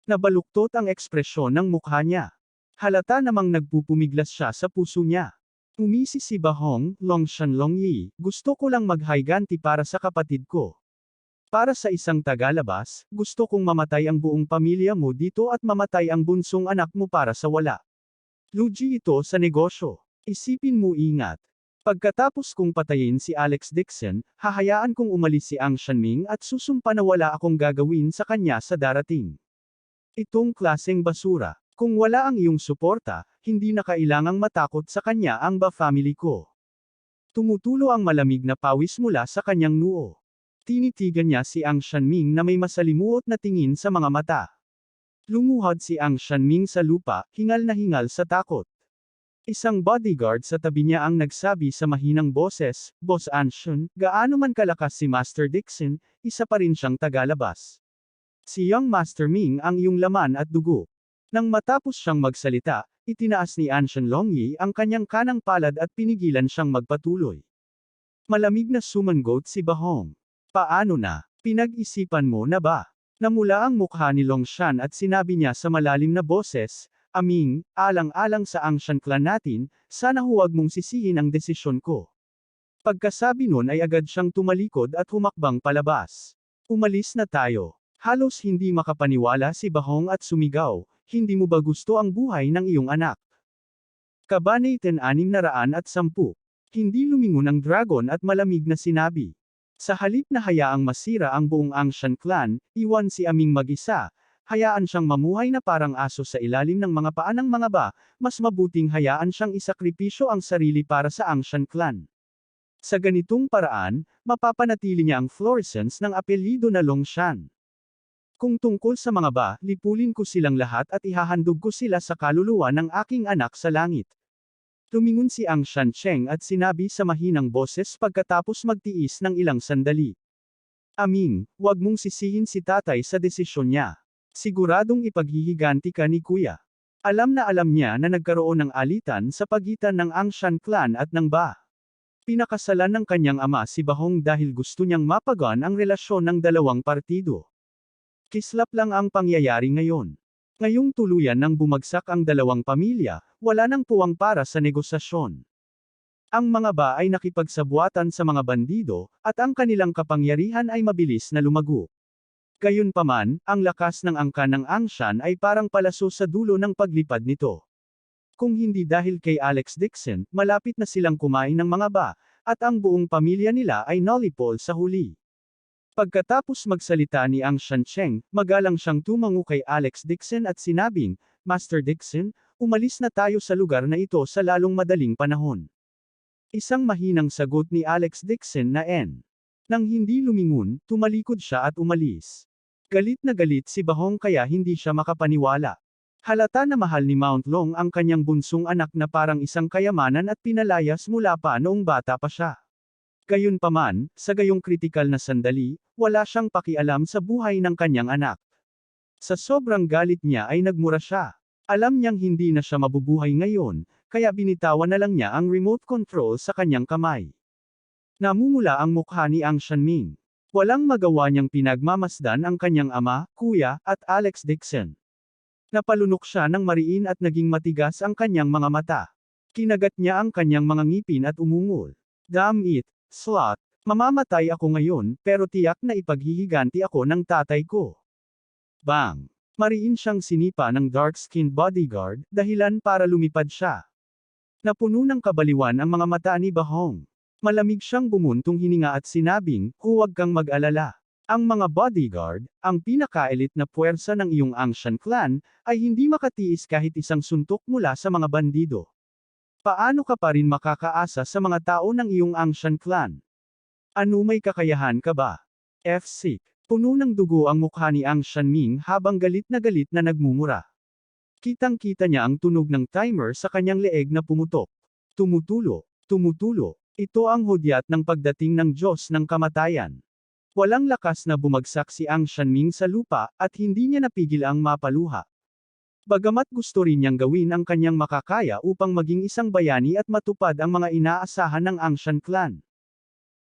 [SPEAKER 1] Nabaluktot ang ekspresyon ng mukha niya. Halata namang nagpupumiglas siya sa puso niya. Umisi si Bahong, Longshan Longyi, gusto ko lang maghiganti para sa kapatid ko. Para sa isang tagalabas, gusto kong mamatay ang buong pamilya mo dito at mamatay ang bunsong anak mo para sa wala. Lugi ito sa negosyo. Isipin mo ingat. Pagkatapos kong patayin si Alex Dixon, hahayaan kong umalis si Ang Shanming at susumpa na wala akong gagawin sa kanya sa darating. Itong klaseng basura. Kung wala ang iyong suporta, hindi na kailangang matakot sa kanya ang ba family ko. Tumutulo ang malamig na pawis mula sa kanyang noo. Tinitigan niya si Ang Shanming na may masalimuot na tingin sa mga mata. Lumuhod si Ang Shanming sa lupa, hingal na hingal sa takot. Isang bodyguard sa tabi niya ang nagsabi sa mahinang boses, Boss Anshan, gaano man kalakas si Master Dixon, isa pa rin siyang tagalabas. Si Young Master Ming ang iyong laman at dugo. Nang matapos siyang magsalita, itinaas ni Anshan Longyi ang kanyang kanang palad at pinigilan siyang magpatuloy. Malamig na sumangot si Bahong. Paano na? Pinag-isipan mo na ba? Namula ang mukha ni Longshan at sinabi niya sa malalim na boses, Aming, alang-alang sa Angshan clan natin, sana huwag mong sisihin ang desisyon ko. Pagkasabi nun ay agad siyang tumalikod at humakbang palabas. Umalis na tayo. Halos hindi makapaniwala si Bahong at sumigaw, hindi mo ba gusto ang buhay ng iyong anak? Kabanatan 610. Hindi lumingon ang dragon at malamig na sinabi. Sa halip na hayaang masira ang buong Angshan clan, iwan si Aming mag-isa, hayaan siyang mamuhay na parang aso sa ilalim ng mga paa ng mga ba, mas mabuting hayaan siyang isakripisyo ang sarili para sa Angshan clan. Sa ganitong paraan, mapapanatili niya ang fluorescence ng apelyido na Longshan. Kung tungkol sa mga ba, lipulin ko silang lahat at ihahandog ko sila sa kaluluwa ng aking anak sa langit. Tumingon si Ang Shancheng at sinabi sa mahinang boses pagkatapos magtiis ng ilang sandali. Aming, wag mong sisihin si tatay sa desisyon niya. Siguradong ipaghihiganti ka ni kuya. Alam na alam niya na nagkaroon ng alitan sa pagitan ng Angshan clan at ng ba. Pinakasalan ng kanyang ama si Bahong dahil gusto niyang mapagaan ang relasyon ng dalawang partido. Kislap lang ang pangyayari ngayon. Ngayong tuluyan nang bumagsak ang dalawang pamilya, wala nang puwang para sa negosasyon. Ang mga ba ay nakipagsabuatan sa mga bandido, at ang kanilang kapangyarihan ay mabilis na lumago. Gayunpaman, ang lakas ng angkan ng Angshan ay parang palaso sa dulo ng paglipad nito. Kung hindi dahil kay Alex Dixon, malapit na silang kumain ng mga ba, at ang buong pamilya nila ay nalipol sa huli. Pagkatapos magsalita ni Ang Shancheng, magalang siyang tumango kay Alex Dixon at sinabing, Master Dixon, umalis na tayo sa lugar na ito sa lalong madaling panahon. Isang mahinang sagot ni Alex Dixon na N. Nang hindi lumingon, tumalikod siya at umalis. Galit na galit si Bahong kaya hindi siya makapaniwala. Halata na mahal ni Mount Long ang kanyang bunsong anak na parang isang kayamanan at pinalayas mula pa noong bata pa siya. Gayunpaman, sa gayong kritikal na sandali, wala siyang pakialam sa buhay ng kanyang anak. Sa sobrang galit niya ay nagmura siya. Alam niyang hindi na siya mabubuhay ngayon, kaya binitawan na lang niya ang remote control sa kanyang kamay. Namumula ang mukha ni Ang Shanming. Walang magawa niyang pinagmamasdan ang kanyang ama, kuya, at Alex Dixon. Napalunok siya ng mariin at naging matigas ang kanyang mga mata. Kinagat niya ang kanyang mga ngipin at umungol. Damn it, slut. Mamamatay ako ngayon, pero tiyak na ipaghihiganti ako ng tatay ko. Bang! Mariin siyang sinipa ng dark-skinned bodyguard, dahilan para lumipad siya. Napuno ng kabaliwan ang mga mata ni Bahong. Malamig siyang bumuntong hininga at sinabing, huwag kang mag-alala. Ang mga bodyguard, ang pinaka-elite na puwersa ng iyong Angshan clan, ay hindi makatiis kahit isang suntok mula sa mga bandido. Paano ka pa rin makakaasa sa mga tao ng iyong Angshan clan? Ano, may kakayahan ka ba? F-sick. Puno ng dugo ang mukha ni Ang Shanming habang galit na nagmumura. Kitang-kita niya ang tunog ng timer sa kanyang leeg na pumutok. Tumutulo, tumutulo. Ito ang hudyat ng pagdating ng Diyos ng kamatayan. Walang lakas na bumagsak si Ang Shanming sa lupa, at hindi niya napigil ang mapaluha. Bagamat gusto rin niyang gawin ang kanyang makakaya upang maging isang bayani at matupad ang mga inaasahan ng Angshan clan.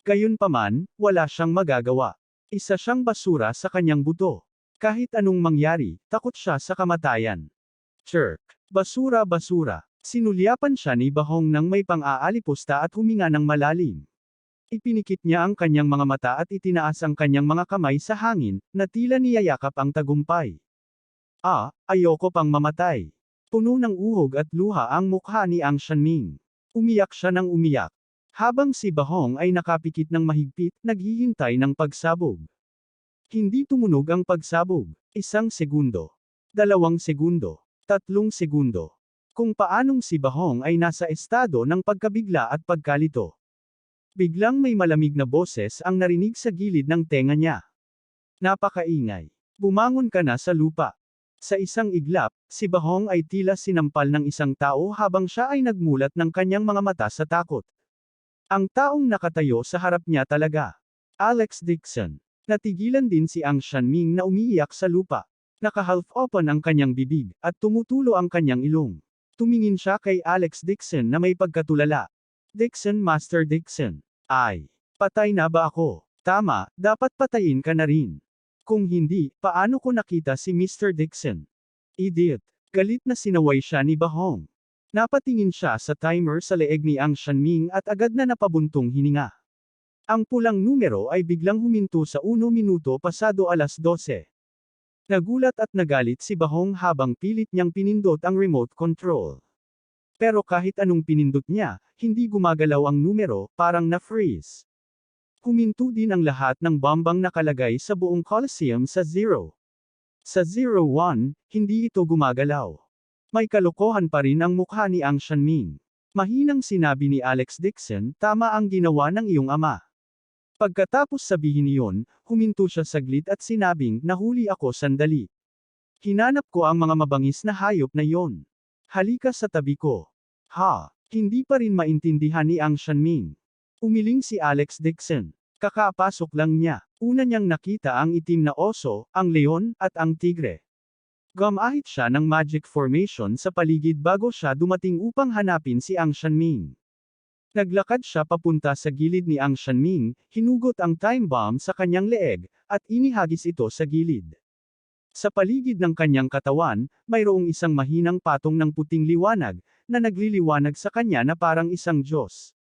[SPEAKER 1] Gayunpaman, wala siyang magagawa. Isa siyang basura sa kanyang buto. Kahit anong mangyari, takot siya sa kamatayan. Chirk. Basura, basura. Sinulyapan siya ni Bahong nang may pang-aalipusta at huminga ng malalim. Ipinikit niya ang kanyang mga mata at itinaas ang kanyang mga kamay sa hangin, na tila niyayakap ang tagumpay. Ayoko pang mamatay. Puno ng uhog at luha ang mukha ni Ang Shanming. Umiyak siya ng umiyak. Habang si Bahong ay nakapikit ng mahigpit, naghihintay ng pagsabog. Hindi tumunog ang pagsabog. 1 segundo. 2 segundo. 3 segundo. Kung paanong si Bahong ay nasa estado ng pagkabigla at pagkalito. Biglang may malamig na boses ang narinig sa gilid ng tenga niya. Napakaingay. Bumangon ka na sa lupa. Sa isang iglap, si Bahong ay tila sinampal ng isang tao habang siya ay nagmulat ng kanyang mga mata sa takot. Ang taong nakatayo sa harap niya talaga. Alex Dixon. Natigilan din si Ang Shanming na umiiyak sa lupa. Naka-half-open ang kanyang bibig, at tumutulo ang kanyang ilong. Tumingin siya kay Alex Dixon na may pagkatulala. Dixon, Master Dixon. Ay, patay na ba ako? Tama, dapat patayin ka na rin. Kung hindi, paano ko nakita si Mr. Dixon? Idiot. Galit na sinaway siya ni Bahong. Napatingin siya sa timer sa leeg ni Ang Shanming at agad na napabuntong hininga. Ang pulang numero ay biglang huminto sa 1 minuto pasado 12:00. Nagulat at nagalit si Bahong habang pilit niyang pinindot ang remote control. Pero kahit anong pinindot niya, hindi gumagalaw ang numero, parang na-freeze. Huminto din ang lahat ng bombang nakalagay sa buong Coliseum sa 0. Sa 01, hindi ito gumagalaw. May kalokohan pa rin ang mukha ni Ang Shanming. Mahinang sinabi ni Alex Dixon, tama ang ginawa ng iyong ama. Pagkatapos sabihin iyon, huminto siya saglit at sinabing, nahuli ako sandali. Hinanap ko ang mga mabangis na hayop na yon. Halika sa tabi ko. Hindi pa rin maintindihan ni Ang Shanming. Umiling si Alex Dixon. Kakapasok lang niya. Una niyang nakita ang itim na oso, ang leon, at ang tigre. Gumahit siya ng magic formation sa paligid bago siya dumating upang hanapin si Ang Shanming. Naglakad siya papunta sa gilid ni Ang Shanming, hinugot ang time bomb sa kanyang leeg, at inihagis ito sa gilid. Sa paligid ng kanyang katawan, mayroong isang mahinang patong ng puting liwanag, na nagliliwanag sa kanya na parang isang Diyos.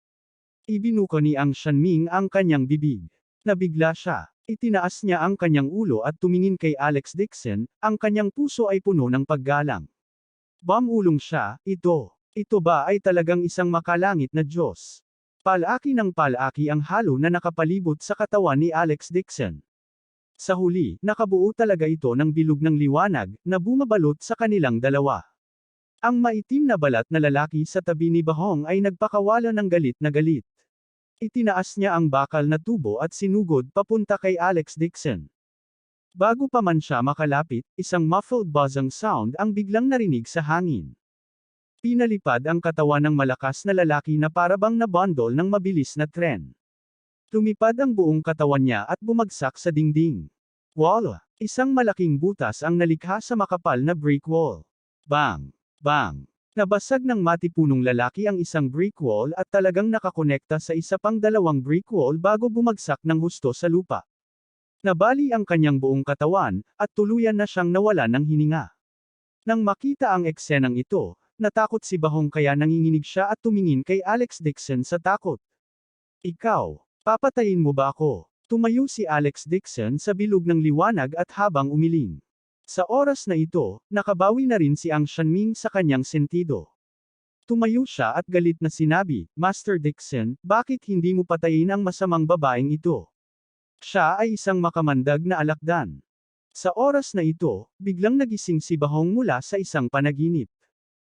[SPEAKER 1] Ibinuko ni Ang Shanming ang kanyang bibig. Nabigla siya. Itinaas niya ang kanyang ulo at tumingin kay Alex Dixon, ang kanyang puso ay puno ng paggalang. Bamulong siya, ito ba ay talagang isang makalangit na Diyos? Palaki ng palaki ang halo na nakapalibot sa katawan ni Alex Dixon. Sa huli, nakabuo talaga ito ng bilog ng liwanag, na bumabalot sa kanilang dalawa. Ang maitim na balat na lalaki sa tabi ni Bahong ay nagpakawala ng galit na galit. Itinaas niya ang bakal na tubo at sinugod papunta kay Alex Dixon. Bago pa man siya makalapit, isang muffled buzzing sound ang biglang narinig sa hangin. Pinalipad ang katawan ng malakas na lalaki na parabang nabundol ng mabilis na tren. Lumipad ang buong katawan niya at bumagsak sa dingding. Wala! Isang malaking butas ang nalikha sa makapal na brick wall. Bang! Bang! Nabasag ng matipunong lalaki ang isang brick wall at talagang nakakonekta sa isa pang 2 brick wall bago bumagsak ng husto sa lupa. Nabali ang kanyang buong katawan, at tuluyan na siyang nawala ng hininga. Nang makita ang eksenang ito, Natakot si Bahong kaya nanginginig siya at tumingin kay Alex Dixon sa takot. Ikaw, papatayin mo ba ako? Tumayo si Alex Dixon sa bilog ng liwanag at habang umiling. Sa oras na ito, nakabawi na rin si Ang Shanming sa kanyang sentido. Tumayo siya at galit na sinabi, Master Dixon, bakit hindi mo patayin ang masamang babaeng ito? Siya ay isang makamandag na alakdan. Sa oras na ito, biglang nagising si Bahong mula sa isang panaginip.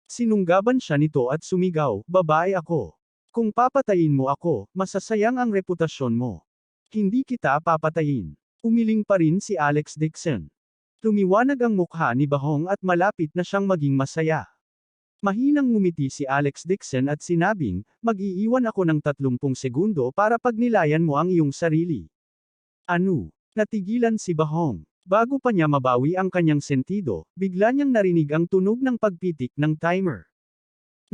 [SPEAKER 1] Sinunggaban siya nito at sumigaw, babae ako. Kung papatayin mo ako, masasayang ang reputasyon mo. Hindi kita papatayin. Umiling pa rin si Alex Dixon. Lumiwanag ang mukha ni Bahong at malapit na siyang maging masaya. Mahinang ngumiti si Alex Dixon at sinabing, mag-iiwan ako ng 30 segundo para pagnilayan mo ang iyong sarili. Ano? Natigilan si Bahong. Bago pa niya mabawi ang kanyang sentido, bigla niyang narinig ang tunog ng pagpitik ng timer.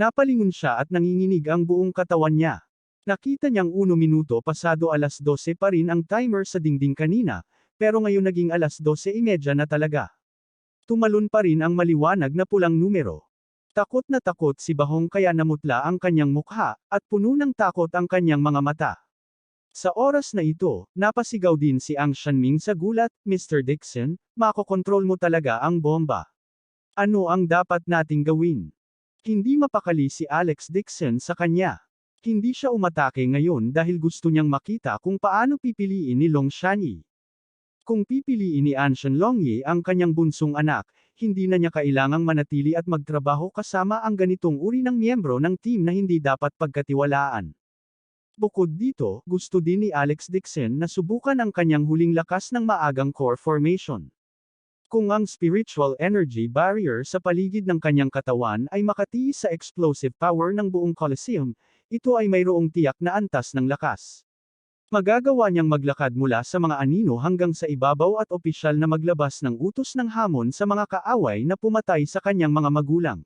[SPEAKER 1] Napalingon siya at nanginginig ang buong katawan niya. Nakita niyang 1 minuto pasado 12:00 pa rin ang timer sa dingding kanina, pero ngayon naging 12:30 na talaga. Tumalon pa rin ang maliwanag na pulang numero. Takot na takot si Bahong kaya namutla ang kanyang mukha, at puno ng takot ang kanyang mga mata. Sa oras na ito, napasigaw din si Ang Shanming sa gulat, Mr. Dixon, makokontrol mo talaga ang bomba. Ano ang dapat nating gawin? Hindi mapakali si Alex Dixon sa kanya. Hindi siya umatake ngayon dahil gusto niyang makita kung paano pipiliin ni Long Shanyi. Kung pipiliin ni An Shanlongyi ang kanyang bunsong anak, hindi na niya kailangang manatili at magtrabaho kasama ang ganitong uri ng miyembro ng team na hindi dapat pagkatiwalaan. Bukod dito, gusto din ni Alex Dixon na subukan ang kanyang huling lakas ng maagang core formation. Kung ang spiritual energy barrier sa paligid ng kanyang katawan ay makatiis sa explosive power ng buong Colosseum, ito ay mayroong tiyak na antas ng lakas. Magagawa niyang maglakad mula sa mga anino hanggang sa ibabaw at opisyal na maglabas ng utos ng hamon sa mga kaaway na pumatay sa kanyang mga magulang.